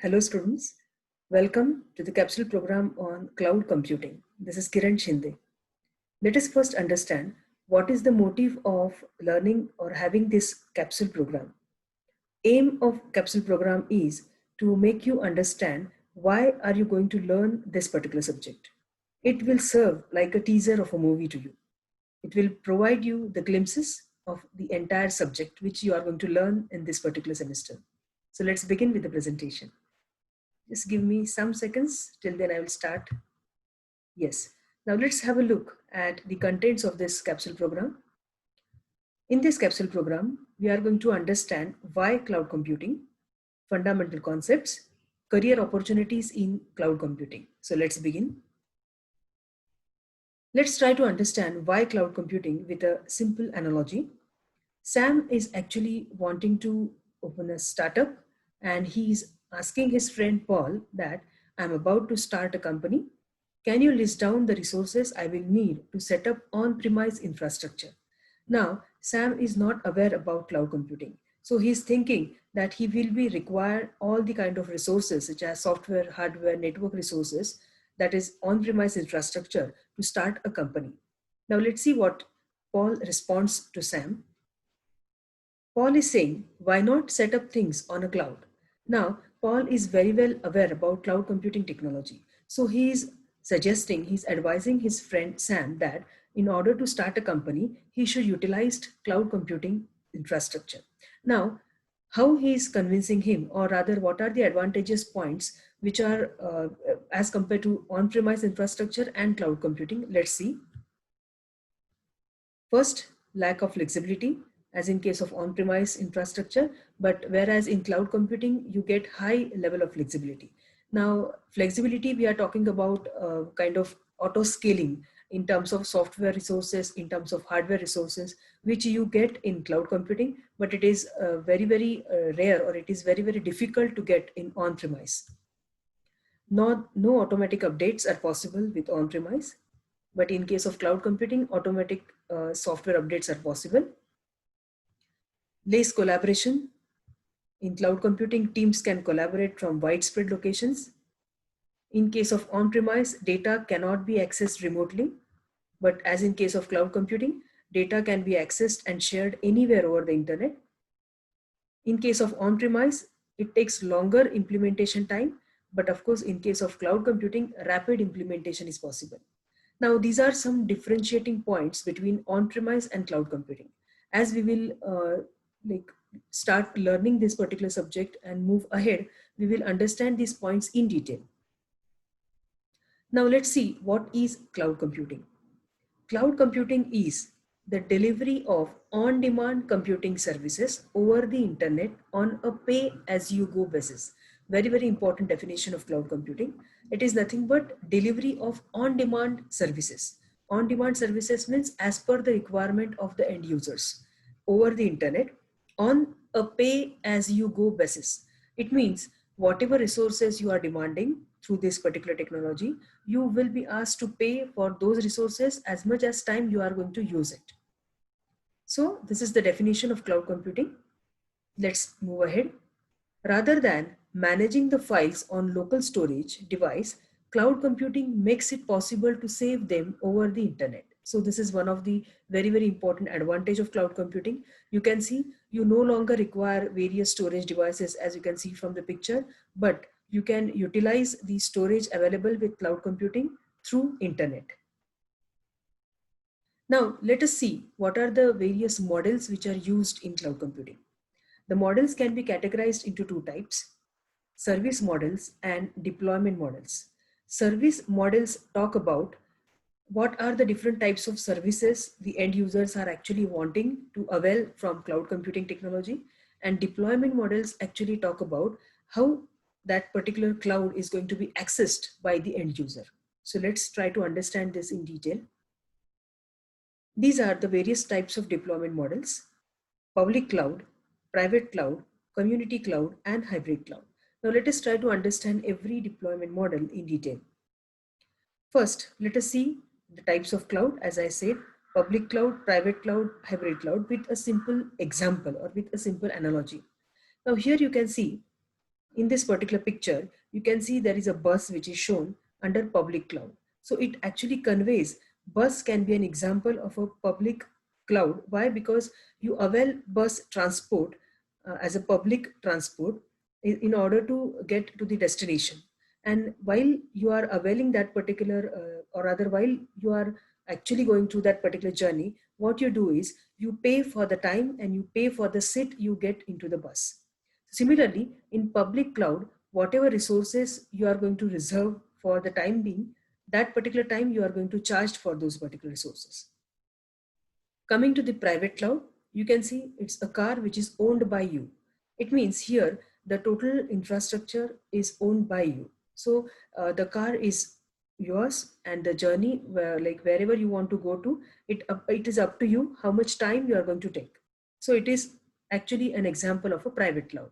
Hello students, welcome to the capsule program on cloud computing. This is Kiran Shinde. Let us first understand what is the motive of learning or having this capsule program. Aim of capsule program is to make you understand why are you going to learn this particular subject. It will serve like a teaser of a movie to you. It will provide you the glimpses of the entire subject which you are going to learn in this particular semester. So let's begin with the presentation. Just give me some seconds, till then I will start. Yes, now let's have a look at the contents of this capsule program. In this capsule program, we are going to understand why cloud computing, fundamental concepts, career opportunities in cloud computing. So let's begin. Let's try to understand why cloud computing with a simple analogy. Sam is actually wanting to open a startup, and he's asking his friend Paul that I'm about to start a company. Can you list down the resources I will need to set up on-premise infrastructure? Now, Sam is not aware about cloud computing. So he's thinking that he will be require all the kind of resources such as software, hardware, network resources, that is on-premise infrastructure to start a company. Now let's see what Paul responds to Sam. Paul is saying, why not set up things on a cloud? Now, Paul is very well aware about cloud computing technology. So he is suggesting, he's advising his friend Sam that in order to start a company, he should utilize cloud computing infrastructure. Now, how he is convincing him, or rather, what are the advantageous points which are as compared to on-premise infrastructure and cloud computing? Let's see. First, lack of flexibility, as in case of on-premise infrastructure, but whereas in cloud computing, you get high level of flexibility. Now, flexibility, we are talking about kind of auto scaling in terms of software resources, in terms of hardware resources, which you get in cloud computing, but it is very rare, or it is very difficult to get in on-premise. No automatic updates are possible with on-premise, but in case of cloud computing, automatic software updates are possible. Less collaboration. In cloud computing, teams can collaborate from widespread locations. In case of on-premise, data cannot be accessed remotely, but as in case of cloud computing, data can be accessed and shared anywhere over the internet. In case of on-premise, it takes longer implementation time, but of course, in case of cloud computing, rapid implementation is possible. Now, these are some differentiating points between on-premise and cloud computing. As we will start learning this particular subject and move ahead, we will understand these points in detail. Now, let's see what is cloud computing. Cloud computing is the delivery of on-demand computing services over the internet on a pay-as-you-go basis. Very important definition of cloud computing. It is nothing but delivery of on-demand services. On-demand services means as per the requirement of the end users over the internet on a pay-as-you-go basis. It means whatever resources you are demanding through this particular technology, you will be asked to pay for those resources as much as time you are going to use it. So this is the definition of cloud computing. Let's move ahead. Rather than managing the files on local storage device, cloud computing makes it possible to save them over the internet. So this is one of the very important advantage of cloud computing. You can see you no longer require various storage devices, as you can see from the picture, but you can utilize the storage available with cloud computing through internet. Now let us see what are the various models which are used in cloud computing. The models can be categorized into two types: service models and deployment models. Service models talk about what are the different types of services the end users are actually wanting to avail from cloud computing technology, and deployment models actually talk about how that particular cloud is going to be accessed by the end user. So let's try to understand this in detail. These are the various types of deployment models: public cloud, private cloud, community cloud, and hybrid cloud. Now let us try to understand every deployment model in detail. First, let us see the types of cloud, as I said, public cloud, private cloud, hybrid cloud, with a simple example or with a simple analogy. Now here you can see in this particular picture, you can see there is a bus which is shown under public cloud. So it actually conveys bus can be an example of a public cloud. Why? Because you avail bus transport as a public transport in order to get to the destination. And while you are availing that particular, or rather while you are actually going through that particular journey, what you do is you pay for the time and you pay for the seat you get into the bus. Similarly, in public cloud, whatever resources you are going to reserve for the time being, that particular time you are going to charge for those particular resources. Coming to the private cloud, you can see it's a car which is owned by you. It means here the total infrastructure is owned by you. So the car is yours, and the journey like wherever you want to go to, it is up to you how much time you are going to take. So it is actually an example of a private cloud.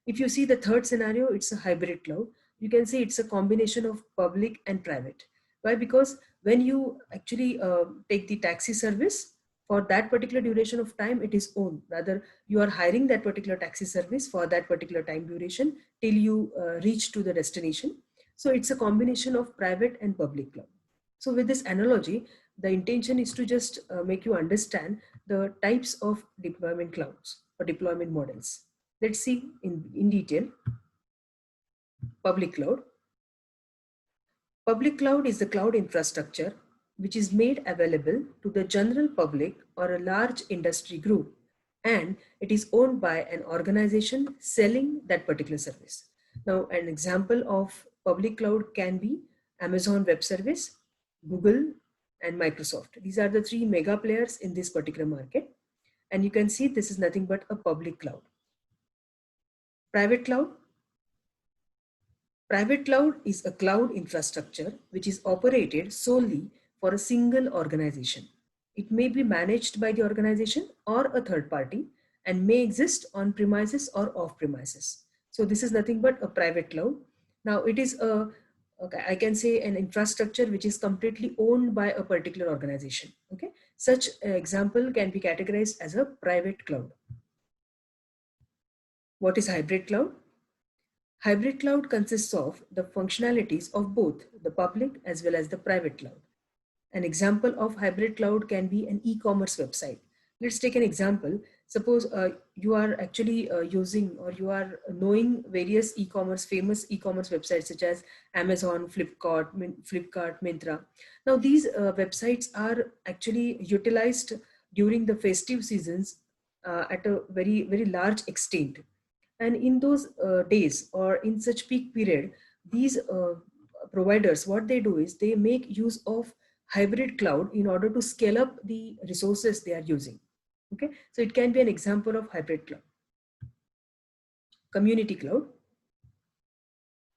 If you see the third scenario, it's a hybrid cloud. You can see it's a combination of public and private. Why? Because when you actually take the taxi service, for that particular duration of time, it is owned. Rather, you are hiring that particular taxi service for that particular time duration till you reach to the destination. So it's a combination of private and public cloud. So with this analogy, the intention is to just make you understand the types of deployment clouds or deployment models. Let's see in detail. Public cloud. Public cloud is the cloud infrastructure which is made available to the general public or a large industry group, and it is owned by an organization selling that particular service. Now, an example of public cloud can be Amazon Web Service, Google, and Microsoft. These are the three mega players in this particular market. And you can see this is nothing but a public cloud. Private cloud. Private cloud is a cloud infrastructure which is operated solely for a single organization. It may be managed by the organization or a third party and may exist on premises or off premises. So this is nothing but a private cloud. Now it is I can say an infrastructure which is completely owned by a particular organization. Okay, such an example can be categorized as a private cloud. What is hybrid cloud? Hybrid cloud consists of the functionalities of both the public as well as the private cloud. An example of hybrid cloud can be an e-commerce website. Let's take an example. Suppose you are actually using, or you are knowing various famous e-commerce websites such as Amazon, Flipkart, Myntra. Now these websites are actually utilized during the festive seasons at a very, very large extent. And in those days or in such peak period, these providers, what they do is they make use of hybrid cloud in order to scale up the resources they are using. Okay, so it can be an example of hybrid cloud. Community cloud.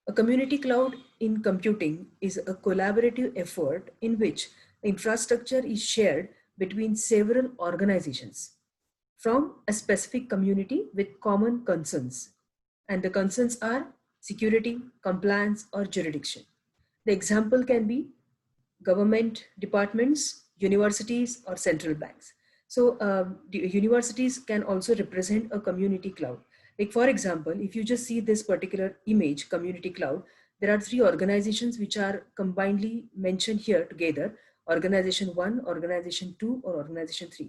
A community cloud in computing is a collaborative effort in which the infrastructure is shared between several organizations from a specific community with common concerns. And the concerns are security, compliance, or jurisdiction. The example can be government departments, universities, or central banks. So universities can also represent a community cloud. Like for example, if you just see this particular image, community cloud, there are three organizations which are combinedly mentioned here together: organization 1, organization 2, or organization 3.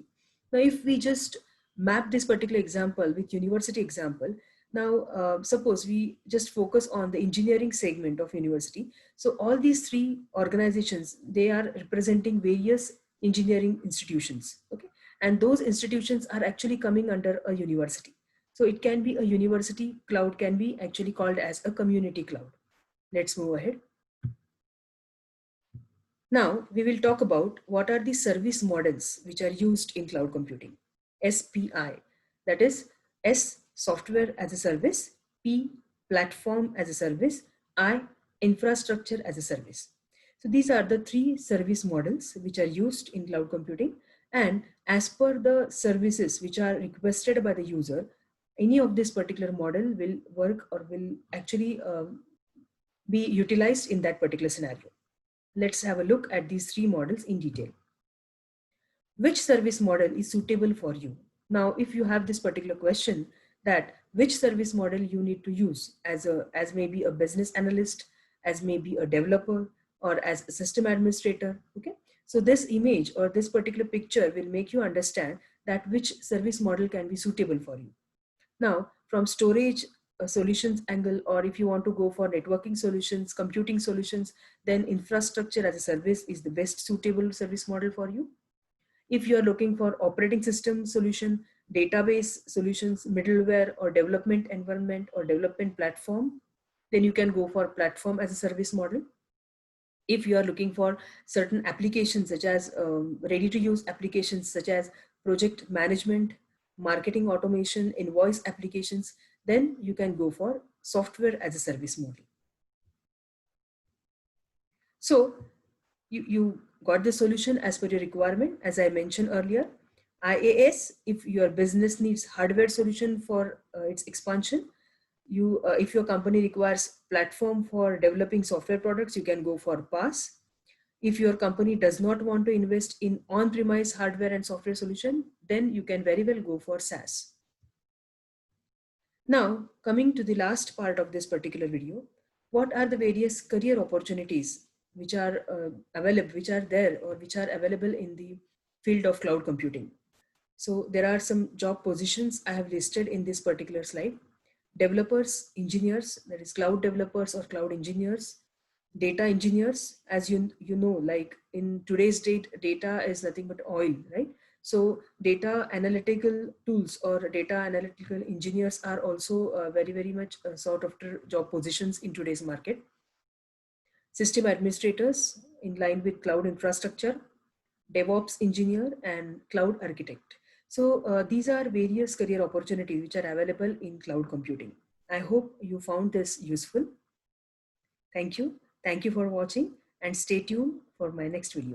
Now, if we just map this particular example with university example, now suppose we just focus on the engineering segment of university. So all these three organizations, they are representing various engineering institutions. Okay, and those institutions are actually coming under a university. So it can be a university cloud, can be actually called as a community cloud. Let's move ahead. Now we will talk about what are the service models which are used in cloud computing. SPI, that is S, software as a service; P, platform as a service; I, infrastructure as a service. So these are the three service models which are used in cloud computing, and as per the services which are requested by the user, any of this particular model will work or will actually be utilized in that particular scenario. Let's have a look at these three models in detail. Which service model is suitable for you? Now, if you have this particular question that which service model you need to use as maybe a business analyst, as maybe a developer, or as a system administrator. Okay, so this image or this particular picture will make you understand that which service model can be suitable for you. Now, from storage solutions angle, or if you want to go for networking solutions, computing solutions, then infrastructure as a service is the best suitable service model for you. If you're looking for operating system solution, database solutions, middleware, or development environment or development platform, then you can go for platform as a service model. If you are looking for certain applications such as ready to use applications such as project management, marketing automation, invoice applications, then you can go for software as a service model. So you got the solution as per your requirement. As I mentioned earlier, IaaS, if your business needs hardware solution for its expansion, if your company requires platform for developing software products, you can go for PaaS. If your company does not want to invest in on-premise hardware and software solution, then you can very well go for SaaS. Now, coming to the last part of this particular video, what are the various career opportunities which are available, which are there or which are available in the field of cloud computing? So there are some job positions I have listed in this particular slide. Developers, engineers, that is cloud developers or cloud engineers, data engineers, as you know, like in today's date, data is nothing but oil, right? So data analytical tools or data analytical engineers are also very much sought after job positions in today's market. System administrators in line with cloud infrastructure, DevOps engineer, and cloud architect. So these are various career opportunities which are available in cloud computing. I hope you found this useful. Thank you. Thank you for watching and stay tuned for my next videos.